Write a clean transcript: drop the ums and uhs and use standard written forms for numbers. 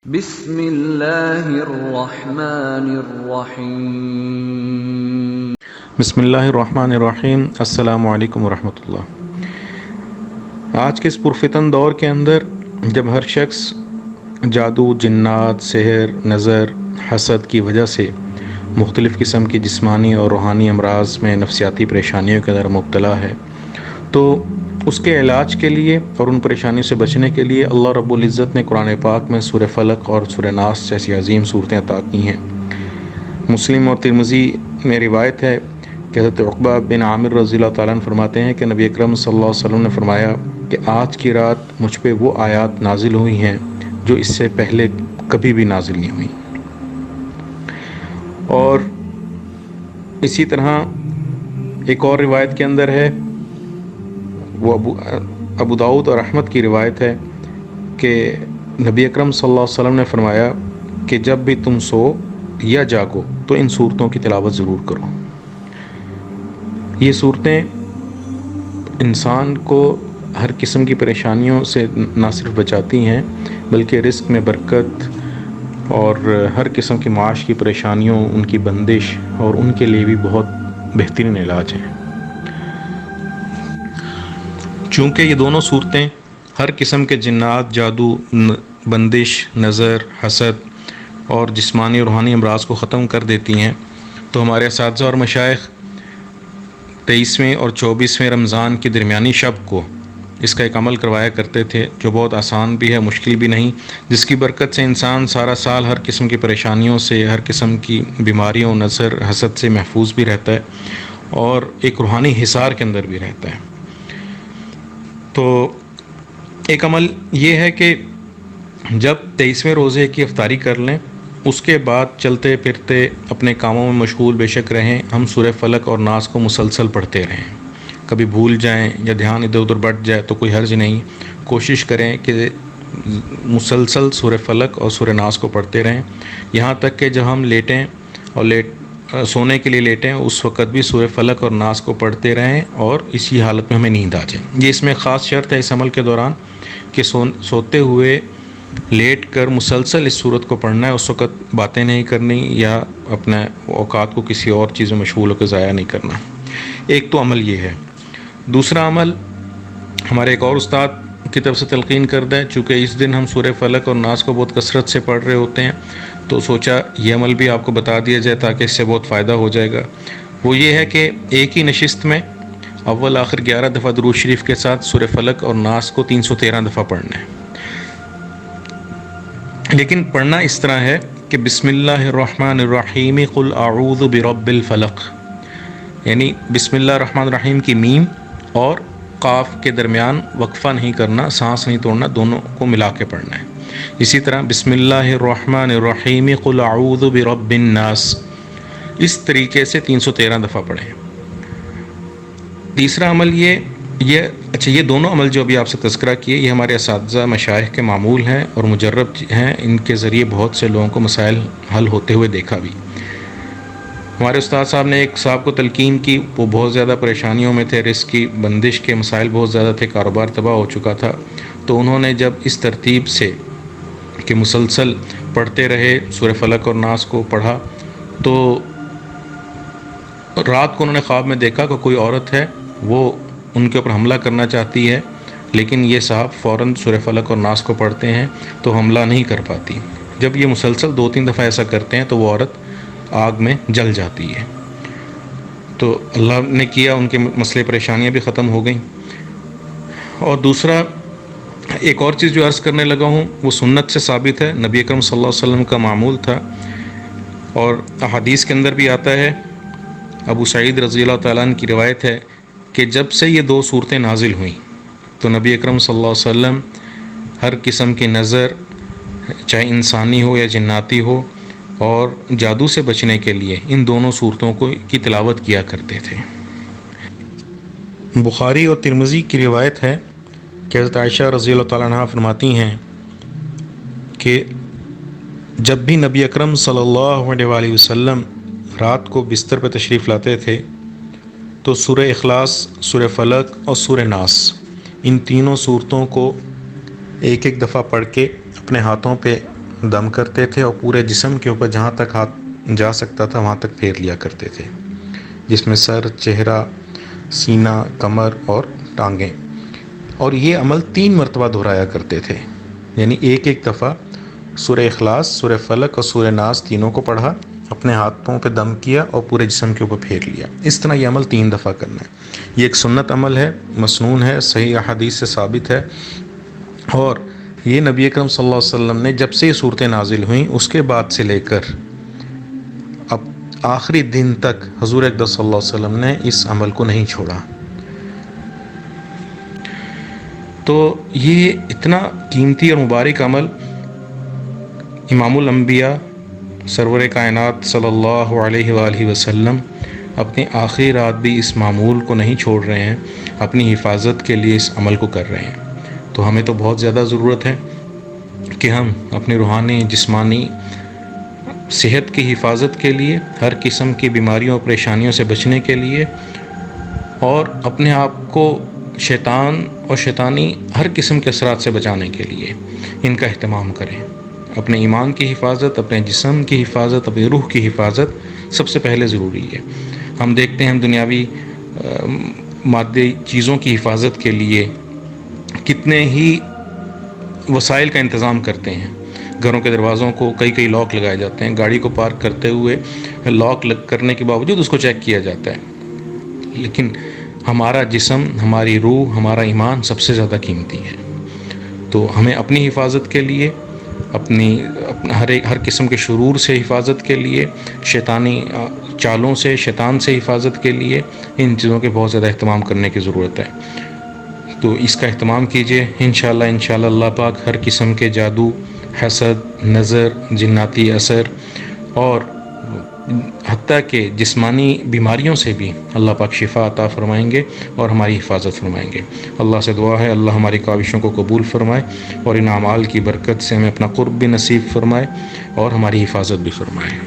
بسم اللہ الرحمن الرحیم۔ بسم اللہ الرحمن الرحیم۔ السلام علیکم ورحمۃ اللہ۔ آج کے اس پرفتن دور کے اندر جب ہر شخص جادو، جنات، سحر، نظر، حسد کی وجہ سے مختلف قسم کی جسمانی اور روحانی امراض میں نفسیاتی پریشانیوں کے اندر مبتلا ہے، تو اس کے علاج کے لیے اور ان پریشانیوں سے بچنے کے لیے اللہ رب العزت نے قرآن پاک میں سورہ فلق اور سورہ ناس جیسی عظیم صورتیں عطا کی ہیں۔ مسلم اور ترمذی میں روایت ہے کہ حضرت عقبہ بن عامر رضی اللہ تعالیٰ عنہ فرماتے ہیں کہ نبی اکرم صلی اللہ علیہ وسلم نے فرمایا کہ آج کی رات مجھ پہ وہ آیات نازل ہوئی ہیں جو اس سے پہلے کبھی بھی نازل نہیں ہوئی۔ اور اسی طرح ایک اور روایت کے اندر ہے، وہ ابو داؤد اور احمد کی روایت ہے کہ نبی اکرم صلی اللہ علیہ وسلم نے فرمایا کہ جب بھی تم سو یا جاگو تو ان صورتوں کی تلاوت ضرور کرو۔ یہ صورتیں انسان کو ہر قسم کی پریشانیوں سے نہ صرف بچاتی ہیں بلکہ رزق میں برکت اور ہر قسم کی معاش کی پریشانیوں، ان کی بندش اور ان کے لیے بھی بہت بہترین علاج ہیں۔ چونکہ یہ دونوں صورتیں ہر قسم کے جنات، جادو، بندش، نظر، حسد اور جسمانی اور روحانی امراض کو ختم کر دیتی ہیں، تو ہمارے اساتذہ اور مشائخ 23ویں اور 24ویں رمضان کی درمیانی شب کو اس کا ایک عمل کروایا کرتے تھے، جو بہت آسان بھی ہے، مشکل بھی نہیں، جس کی برکت سے انسان سارا سال ہر قسم کی پریشانیوں سے، ہر قسم کی بیماریوں، نظر، حسد سے محفوظ بھی رہتا ہے اور ایک روحانی حصار کے اندر بھی رہتا ہے۔ تو ایک عمل یہ ہے کہ جب 23ویں روزے کی افطاری کر لیں، اس کے بعد چلتے پھرتے اپنے کاموں میں مشغول بے شک رہیں، ہم سورہ فلق اور ناس کو مسلسل پڑھتے رہیں۔ کبھی بھول جائیں یا دھیان ادھر ادھر بٹ جائے تو کوئی حرج نہیں، کوشش کریں کہ مسلسل سورہ فلق اور سورہ ناس کو پڑھتے رہیں، یہاں تک کہ جب ہم لیٹیں اور سونے کے لیے لیٹیں اس وقت بھی سورہ فلق اور ناس کو پڑھتے رہیں اور اسی حالت میں ہمیں نیند آ جائے۔ یہ اس میں خاص شرط ہے اس عمل کے دوران کہ سوتے ہوئے لیٹ کر مسلسل اس صورت کو پڑھنا ہے، اس وقت باتیں نہیں کرنی یا اپنے اوقات کو کسی اور چیز میں مشغول ہو کے ضائع نہیں کرنا۔ ایک تو عمل یہ ہے۔ دوسرا عمل ہمارے ایک اور استاد کی طرف سے تلقین کردہ ہے، چونکہ اس دن ہم سورہ فلق اور ناس کو بہت کثرت سے پڑھ رہے ہوتے ہیں تو سوچا یہ عمل بھی آپ کو بتا دیا جائے تاکہ اس سے بہت فائدہ ہو جائے گا۔ وہ یہ ہے کہ ایک ہی نشست میں اول آخر 11 دفعہ درود شریف کے ساتھ سورہ فلق اور ناس کو 313 دفعہ پڑھنا ہے، لیکن پڑھنا اس طرح ہے کہ بسم اللہ الرحمن الرحیم قل اعوذ برب الفلق، یعنی بسم اللہ الرحمن الرحیم کی میم اور قاف کے درمیان وقفہ نہیں کرنا، سانس نہیں توڑنا، دونوں کو ملا کے پڑھنا ہے۔ اسی طرح بسم اللہ الرحمن الرحیم قل اعوذ برب الناس، اس طریقے سے 313 دفعہ پڑھیں۔ تیسرا عمل یہ دونوں عمل جو ابھی آپ سے تذکرہ کیے یہ ہمارے اساتذہ مشائخ کے معمول ہیں اور مجرب ہیں، ان کے ذریعے بہت سے لوگوں کو مسائل حل ہوتے ہوئے دیکھا بھی۔ ہمارے استاد صاحب نے ایک صاحب کو تلقین کی، وہ بہت زیادہ پریشانیوں میں تھے، رزق کی بندش کے مسائل بہت زیادہ تھے، کاروبار تباہ ہو چکا تھا، تو انہوں نے جب اس ترتیب سے کہ مسلسل پڑھتے رہے سورہ فلق اور ناس کو پڑھا، تو رات کو انہوں نے خواب میں دیکھا کہ کوئی عورت ہے وہ ان کے اوپر حملہ کرنا چاہتی ہے، لیکن یہ صاحب فوراً سورہ فلق اور ناس کو پڑھتے ہیں تو حملہ نہیں کر پاتی۔ جب یہ مسلسل 2-3 دفعہ ایسا کرتے ہیں تو وہ عورت آگ میں جل جاتی ہے، تو اللہ نے کیا ان کے مسئلے پریشانیاں بھی ختم ہو گئیں۔ اور دوسرا ایک اور چیز جو عرض کرنے لگا ہوں وہ سنت سے ثابت ہے، نبی اکرم صلی اللہ علیہ وسلم کا معمول تھا اور احادیث کے اندر بھی آتا ہے، ابو سعید رضی اللہ تعالیٰ عنہ کی روایت ہے کہ جب سے یہ 2 صورتیں نازل ہوئیں تو نبی اکرم صلی اللہ علیہ وسلم ہر قسم کی نظر، چاہے انسانی ہو یا جناتی ہو، اور جادو سے بچنے کے لیے ان دونوں صورتوں کی تلاوت کیا کرتے تھے۔ بخاری اور ترمذی کی روایت ہے کہ حضرت عائشہ رضی اللہ تعالیٰ عنہ فرماتی ہیں کہ جب بھی نبی اکرم صلی اللہ علیہ وسلم رات کو بستر پر تشریف لاتے تھے تو سورہ اخلاص، سورہ فلق اور سورہ ناس ان تینوں صورتوں کو ایک ایک دفعہ پڑھ کے اپنے ہاتھوں پہ دم کرتے تھے اور پورے جسم کے اوپر جہاں تک ہاتھ جا سکتا تھا وہاں تک پھیر لیا کرتے تھے، جس میں سر، چہرہ، سینہ، کمر اور ٹانگیں. اور یہ عمل 3 مرتبہ دہرایا کرتے تھے، یعنی ایک دفعہ سورہ اخلاص، سورہ فلق اور سورہ ناس تینوں کو پڑھا، اپنے ہاتھوں پہ دم کیا اور پورے جسم کے اوپر پھیر لیا. اس طرح یہ عمل 3 دفعہ کرنا ہے. یہ ایک سنت عمل ہے، مسنون ہے، صحیح احادیث سے ثابت ہے. اور یہ نبی اکرم صلی اللہ علیہ وسلم نے جب سے یہ صورتیں نازل ہوئیں اس کے بعد سے لے کر اب آخری دن تک حضور اقدس صلی اللہ علیہ وسلم نے اس عمل کو نہیں چھوڑا. تو یہ اتنا قیمتی اور مبارک عمل امام الانبیاء سرور کائنات صلی اللہ علیہ وآلہ وسلم اپنی آخری رات بھی اس معمول کو نہیں چھوڑ رہے ہیں، اپنی حفاظت کے لیے اس عمل کو کر رہے ہیں. تو ہمیں تو بہت زیادہ ضرورت ہے کہ ہم اپنی روحانی جسمانی صحت کی حفاظت کے لیے، ہر قسم کی بیماریوں اور پریشانیوں سے بچنے کے لیے، اور اپنے آپ کو شیطان اور شیطانی ہر قسم کے اثرات سے بچانے کے لیے ان کا اہتمام کریں. اپنے ایمان کی حفاظت، اپنے جسم کی حفاظت، اپنی روح کی حفاظت سب سے پہلے ضروری ہے. ہم دیکھتے ہیں ہم دنیاوی مادی چیزوں کی حفاظت کے لیے کتنے ہی وسائل کا انتظام کرتے ہیں. گھروں کے دروازوں کو کئی لاک لگائے جاتے ہیں، گاڑی کو پارک کرتے ہوئے لاک کرنے کے باوجود اس کو چیک کیا جاتا ہے. لیکن ہمارا جسم، ہماری روح، ہمارا ایمان سب سے زیادہ قیمتی ہے. تو ہمیں اپنی حفاظت کے لیے، اپنی ہر قسم کے شرور سے حفاظت کے لیے، شیطانی چالوں سے، شیطان سے حفاظت کے لیے ان چیزوں کے بہت زیادہ اہتمام کرنے کی ضرورت ہے. تو اس کا اہتمام کیجیے. انشاءاللہ اللہ پاک ہر قسم کے جادو، حسد، نظر، جناتی اثر اور حتیٰ کہ جسمانی بیماریوں سے بھی اللہ پاک شفا عطا فرمائیں گے اور ہماری حفاظت فرمائیں گے. اللہ سے دعا ہے اللہ ہماری کاوشوں کو قبول فرمائے اور ان اعمال کی برکت سے ہمیں اپنا قرب بھی نصیب فرمائے اور ہماری حفاظت بھی فرمائے.